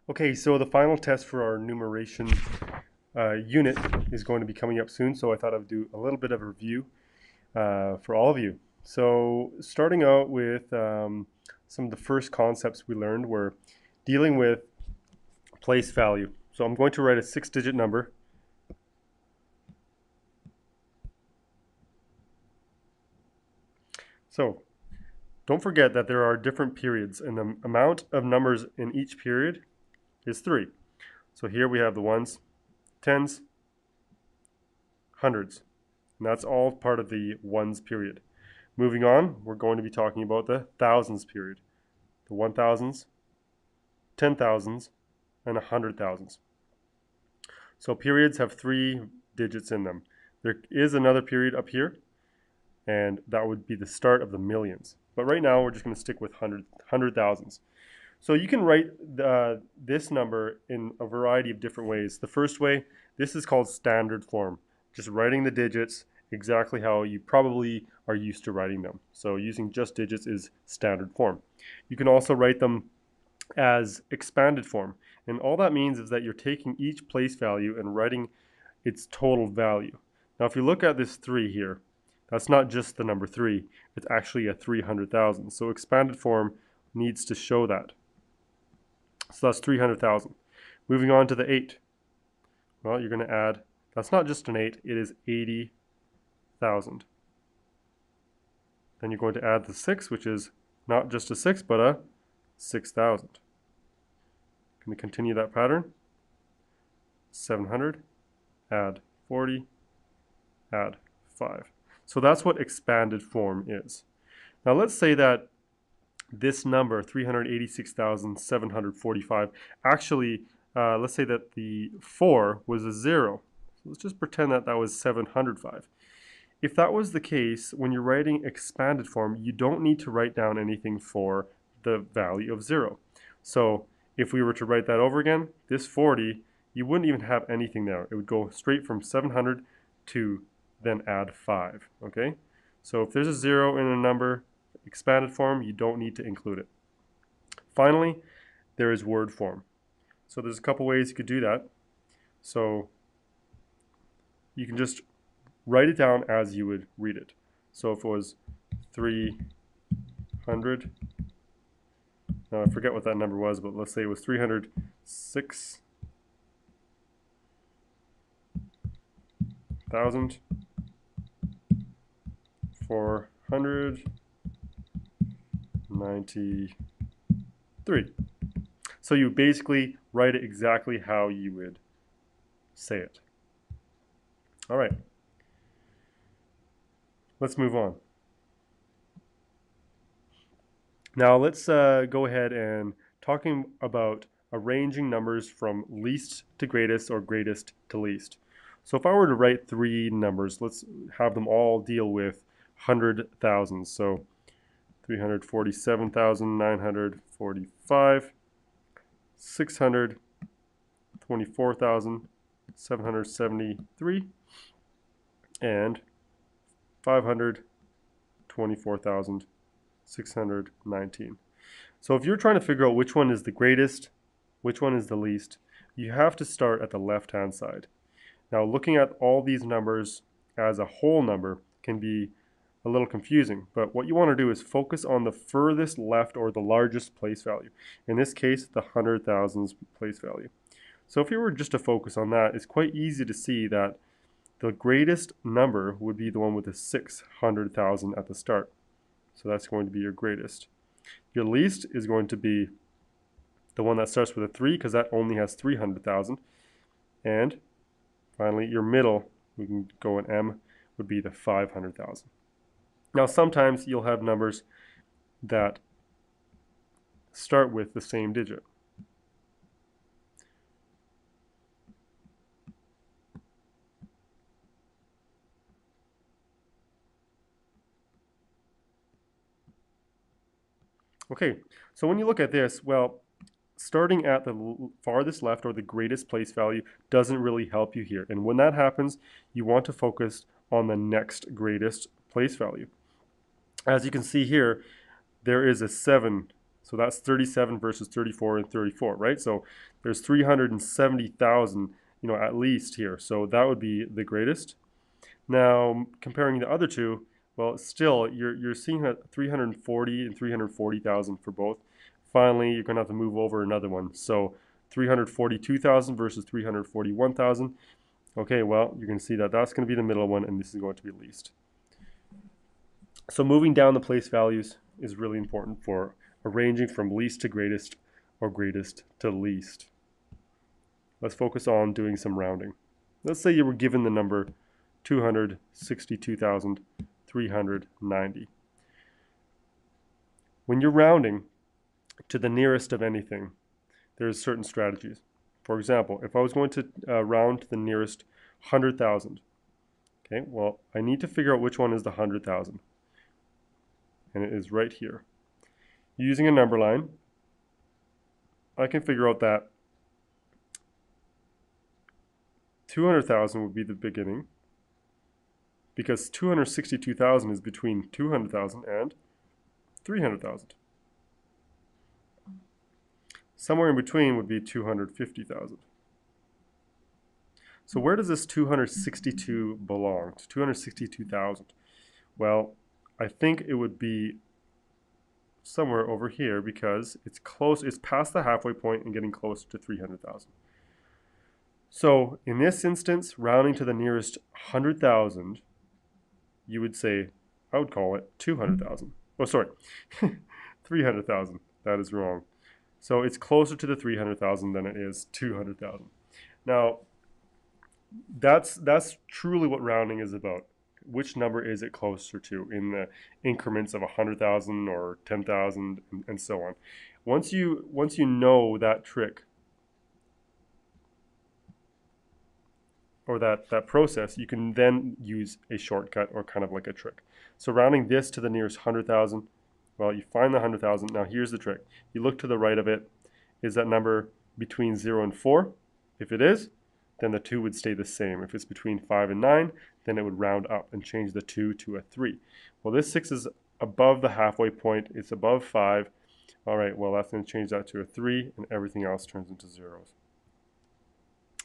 Okay, so the final test for our numeration unit is going to be coming up soon, so I thought I would do a little bit of a review for all of you. So starting out with some of the first concepts we learned were dealing with place value. So I'm going to write a 6-digit number. So don't forget that there are different periods, and the amount of numbers in each period is 3. So here we have the ones, tens, hundreds, and that's all part of the ones period. Moving on, we're going to be talking about the thousands period, the 1,000s, 10,000s, and 100,000s. So periods have 3 digits in them. There is another period up here, and that would be the start of the millions. But right now, we're just going to stick with hundred thousands. So you can write this number in a variety of different ways. The first way, this is called standard form, just writing the digits exactly how you probably are used to writing them. So using just digits is standard form. You can also write them as expanded form. And all that means is that you're taking each place value and writing its total value. Now if you look at this 3 here, that's not just the number 3, it's actually a 300,000. So expanded form needs to show that. So that's 300,000. Moving on to the 8. Well, you're going to add, that's not just an 8, it is 80,000. Then you're going to add the 6, which is not just a 6, but a 6,000. Going to continue that pattern. 700, add 40, add 5. So that's what expanded form is. Now let's say that this number, 386,745, actually, let's say that the 4 was a 0. So let's just pretend that that was 705. If that was the case, when you're writing expanded form, you don't need to write down anything for the value of 0. So if we were to write that over again, this 40, you wouldn't even have anything there. It would go straight from 700 to then add 5, okay? So if there's a 0 in a number, expanded form, you don't need to include it. Finally, there is word form. So there's a couple ways you could do that. So you can just write it down as you would read it. So if it was 300, now I forget what that number was, but let's say it was 306,493. So you basically write it exactly how you would say it. All right. Let's move on. Now let's go ahead and talking about arranging numbers from least to greatest or greatest to least. So if I were to write 3 numbers, let's have them all deal with 100,000. So 347,945, 624,773, and 524,619. So if you're trying to figure out which one is the greatest, which one is the least, you have to start at the left-hand side. Now looking at all these numbers as a whole number can be a little confusing, but what you want to do is focus on the furthest left or the largest place value. In this case, the 100,000s place value. So if you were just to focus on that, it's quite easy to see that the greatest number would be the one with the 600,000 at the start. So that's going to be your greatest. Your least is going to be the one that starts with a 3 because that only has 300,000. And finally, your middle, we can go in M, would be the 500,000. Now sometimes you'll have numbers that start with the same digit. Okay, so when you look at this, well, starting at the farthest left or the greatest place value doesn't really help you here. And when that happens, you want to focus on the next greatest place value. As you can see here, there is a 7 So that's 37 versus 34 and 34, right? So there's 370,000, at least here. So that would be the greatest. Now, comparing the other two, well, still, you're seeing 340 and 340,000 for both. Finally, you're going to have to move over another one. So 342,000 versus 341,000. Okay, well, you're going to see that that's going to be the middle one, and this is going to be least. So moving down the place values is really important for arranging from least to greatest or greatest to least. Let's focus on doing some rounding. Let's say you were given the number 262,390. When you're rounding to the nearest of anything, there's certain strategies. For example, if I was going to round to the nearest 100,000, okay, well, I need to figure out which one is the 100,000. And it is right here. Using a number line, I can figure out that 200,000 would be the beginning, because 262,000 is between 200,000 and 300,000. Somewhere in between would be 250,000. So where does this 262 belong? To 262,000. Well, I think it would be somewhere over here because it's close, it's past the halfway point and getting close to 300,000. So in this instance, rounding to the nearest 100,000, you would say, I would call it 200,000. Oh, sorry, 300,000. That is wrong. So it's closer to the 300,000 than it is 200,000. Now, that's truly what rounding is about. Which number is it closer to in the increments of 100,000 or 10,000 and so on. Once you know that trick or that process, you can then use a shortcut or kind of like a trick. So rounding this to the nearest 100,000, well, you find the 100,000. Now here's the trick. You look to the right of it. Is that number between 0 and 4? If it is, then the 2 would stay the same. If it's between 5 and 9, then it would round up and change the 2 to a 3. Well, this 6 is above the halfway point. It's above 5. All right, well, that's going to change that to a 3, and everything else turns into zeros.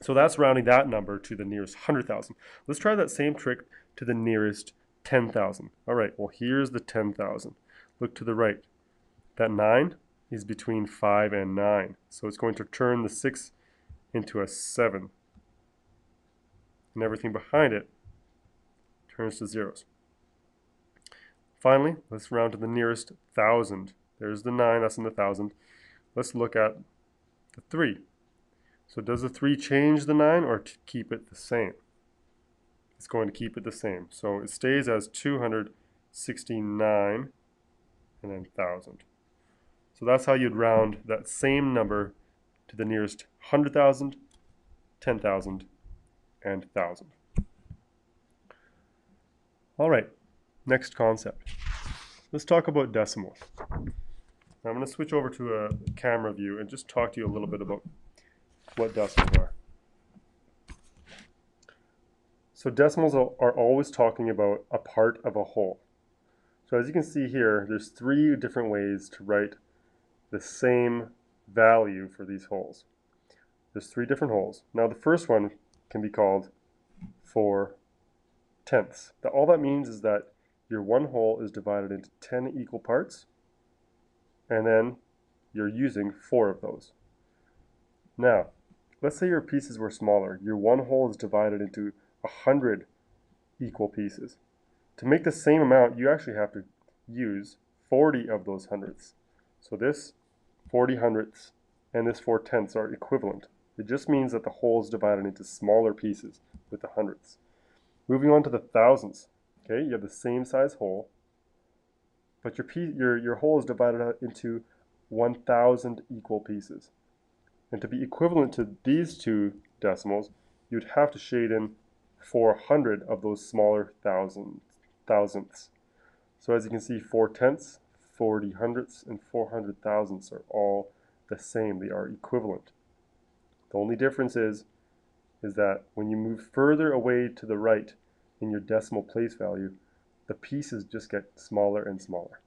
So that's rounding that number to the nearest 100,000. Let's try that same trick to the nearest 10,000. All right, well, here's the 10,000. Look to the right. That 9 is between 5 and 9. So it's going to turn the 6 into a 7. And everything behind it turns to zeros. Finally, let's round to the nearest 1,000. There's the 9, that's in the 1,000. Let's look at the 3. So does the 3 change the 9 or keep it the same? It's going to keep it the same. So it stays as 269 and then 1,000. So that's how you'd round that same number to the nearest 100,000, 10,000, and 1,000. All right, next concept. Let's talk about decimals. Now I'm going to switch over to a camera view and just talk to you a little bit about what decimals are. So decimals are always talking about a part of a whole. So as you can see here, there's 3 different ways to write the same value for these wholes. There's 3 different wholes. Now the first one can be called 4/10. All that means is that your one whole is divided into 10 equal parts, and then you're using 4 of those. Now, let's say your pieces were smaller. Your one whole is divided into 100 equal pieces. To make the same amount, you actually have to use 40 of those hundredths. So this 40 hundredths and this 4/10 are equivalent. It just means that the whole is divided into smaller pieces with the hundredths. Moving on to the thousands. Okay, you have the same size whole, but your whole is divided into 1,000 equal pieces. And to be equivalent to these 2 decimals, you'd have to shade in 400 of those smaller thousandths. So as you can see, 4/10, 40 hundredths, and 400 thousandths are all the same. They are equivalent. The only difference is that when you move further away to the right in your decimal place value, the pieces just get smaller and smaller.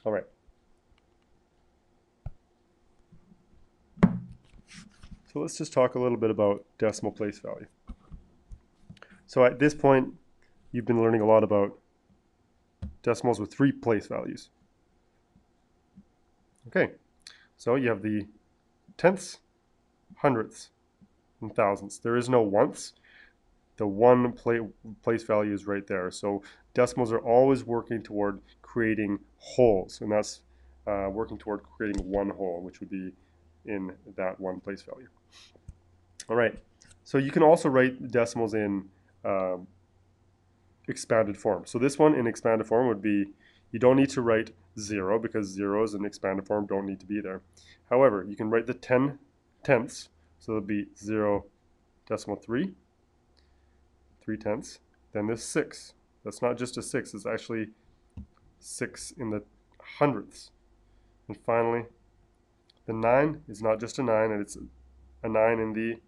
All right, So let's just talk a little bit about decimal place value. So at this point, you've been learning a lot about decimals with 3 place values. Okay, so you have the tenths, hundredths, and thousandths. There is no ones. The one place value is right there. So decimals are always working toward creating wholes, and that's working toward creating one whole, which would be in that one place value. All right, so you can also write decimals in expanded form. So this one in expanded form would be, you don't need to write 0 because zeros in expanded form don't need to be there. However, you can write the 10 tenths, so it'll be 0.3, 3 tenths. Then this 6, that's not just a 6, it's actually 6 in the hundredths. And finally, the 9 is not just a 9, and it's a 9 in the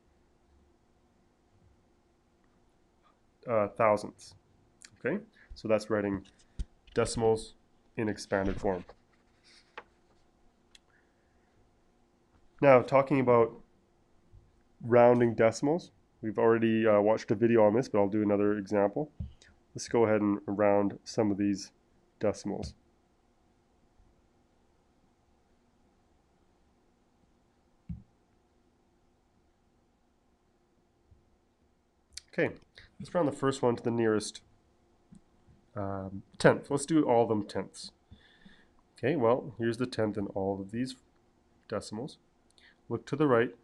thousandths. Okay, so that's writing decimals in expanded form. Now, talking about rounding decimals, we've already watched a video on this, but I'll do another example. Let's go ahead and round some of these decimals. Okay, let's round the first one to the nearest tenth. Let's do all of them tenths. Okay, well, here's the tenth in all of these decimals. Look to the right.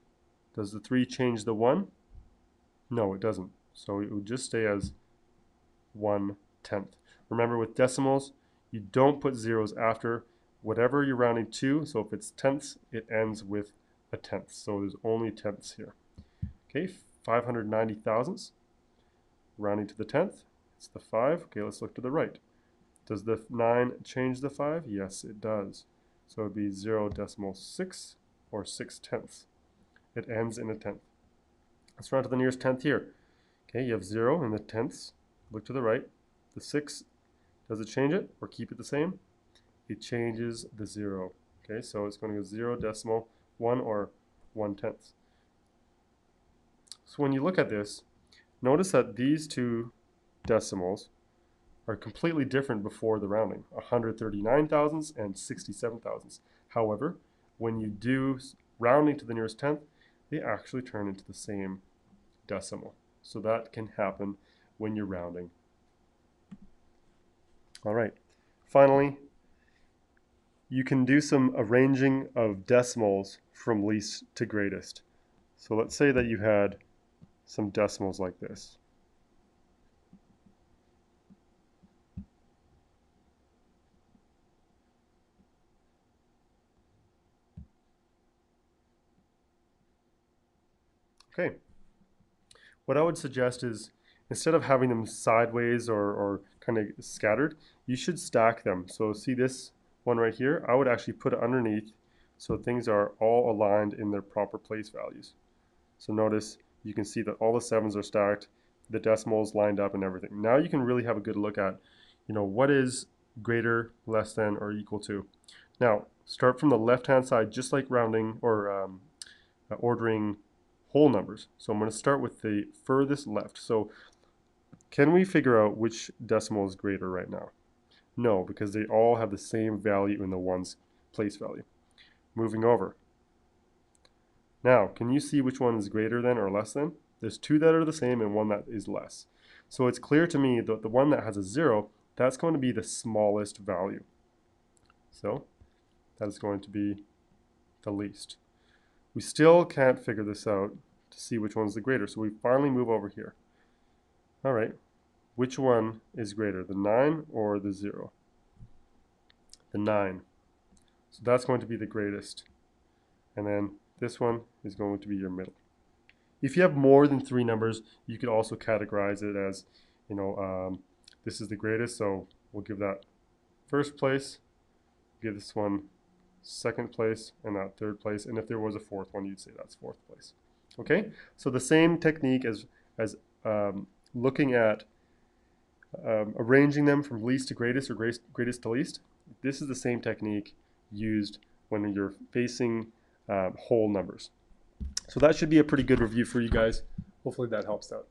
Does the 3 change the 1? No, it doesn't. So it would just stay as 1/10. Remember, with decimals, you don't put zeros after whatever you're rounding to. So if it's tenths, it ends with a tenth. So there's only tenths here. Okay, 590 thousandths. Rounding to the tenth, it's the 5. Okay, let's look to the right. Does the 9 change the 5? Yes, it does. So it would be 0.6 or 6/10. It ends in a tenth. Let's round to the nearest tenth here. Okay, you have 0 in the tenths. Look to the right. The 6, does it change it or keep it the same? It changes the 0. Okay, so it's going to go 0.1 or 1/10. So when you look at this, notice that these two decimals are completely different before the rounding, 139 thousandths and 67 thousandths. However, when you do rounding to the nearest tenth, they actually turn into the same decimal. So that can happen when you're rounding. All right, finally, you can do some arranging of decimals from least to greatest. So let's say that you had some decimals like this. Okay, what I would suggest is, instead of having them sideways or kind of scattered, you should stack them. So see this one right here? I would actually put it underneath so things are all aligned in their proper place values. So notice you can see that all the 7s are stacked, the decimals lined up and everything. Now you can really have a good look at, what is greater, less than, or equal to. Now, start from the left-hand side, just like rounding or ordering whole numbers. So I'm going to start with the furthest left. So can we figure out which decimal is greater right now? No, because they all have the same value in the ones place value. Moving over. Now, can you see which one is greater than or less than? There's 2 that are the same and 1 that is less. So it's clear to me that the one that has a 0, that's going to be the smallest value. So that is going to be the least. We still can't figure this out to see which one's the greater, so we finally move over here. All right, which one is greater, the 9 or the 0? The 9. So that's going to be the greatest. And then this one is going to be your middle. If you have more than 3 numbers, you could also categorize it as, this is the greatest, so we'll give that first place, give this one second place, and that third place. And if there was a fourth one, you'd say that's fourth place. Okay, so the same technique as looking at arranging them from least to greatest or greatest to least. This is the same technique used when you're facing whole numbers. So that should be a pretty good review for you guys. Hopefully that helps out.